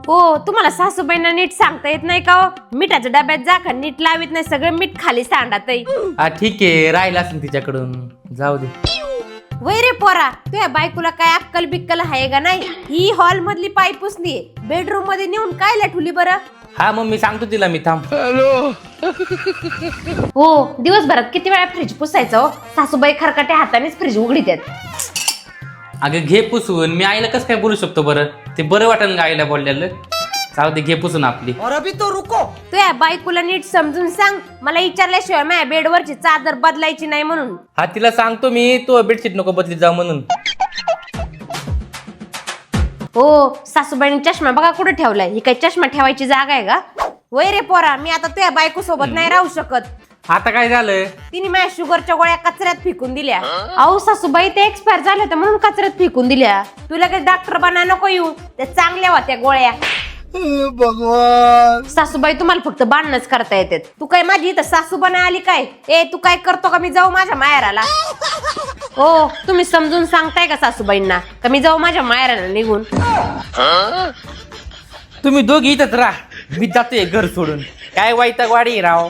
हो, तुम्हाला सासूबाईंना नीट सांगता येत नाही का हो? मिठाच्या डब्यात झाकण नीट लावित नाही, सगळं मीठ खाली सांडत. हा ठीक आहे, राहिला असेल तिच्याकडून, जाऊ दे. वय रे पोरा, तुझ्या बायकोला काय अक्कल बिक्कल आहे का नाही? ही हॉल मधली पाय पुसली, बेडरूम मध्ये नेऊन काय लठुली बरं? हा मम्मी सांगतो तिला मी, थांब. हो, दिवसभरात किती वेळा फ्रीज पुसायचं हो? सासूबाई खरकट्या हातानेच फ्रीज उघडीत. अगं घे पुसून, मी आईला कसं काय बोलू शकतो बरं? ते बरं वाटेल का आईला बोललेलं? जाऊ दे, घे पुसून आपली. तुझ्या बायकोला नीट समजून सांग, मला विचारल्याशिवाय माझ्या बेडवरची चादर बदलायची नाही म्हणून. हा तिला सांगतो मी, तू बेडशीट नको बदली जाऊ म्हणून. हो, सासूबाईंनी चष्मा बघा कुठे ठेवलाय. ही काय चष्मा ठेवायची जागा आहे का? वय रे पोरा, मी आता तुझ्या बायको सोबत नाही राहू शकत. आता काय झालं? तिने माझ्या शुगरच्या गोळ्या कचऱ्यात फेकून दिल्या. अहो सासूबाई, ते एक्सपायर झाल्या होत्या म्हणून कचऱ्यात फेकून दिल्या. तुला काही डॉक्टर बना नको येऊ, त्या चांगल्या होत्या गोळ्या. भगवान, सासूबाई, तुम्हाला फक्त बांधणच करता येते. तू काय माझी इथं सासू बना आली काय? तू काय करतो का मी जाऊ माझ्या माहेराला? हो, तुम्ही समजून सांगताय का सासूबाईंना का मी जाऊ माझ्या माहेराला निघून? तुम्ही दोघी इथंच राहा, मी जातोय घर सोडून. काय वाईट वाडी राव.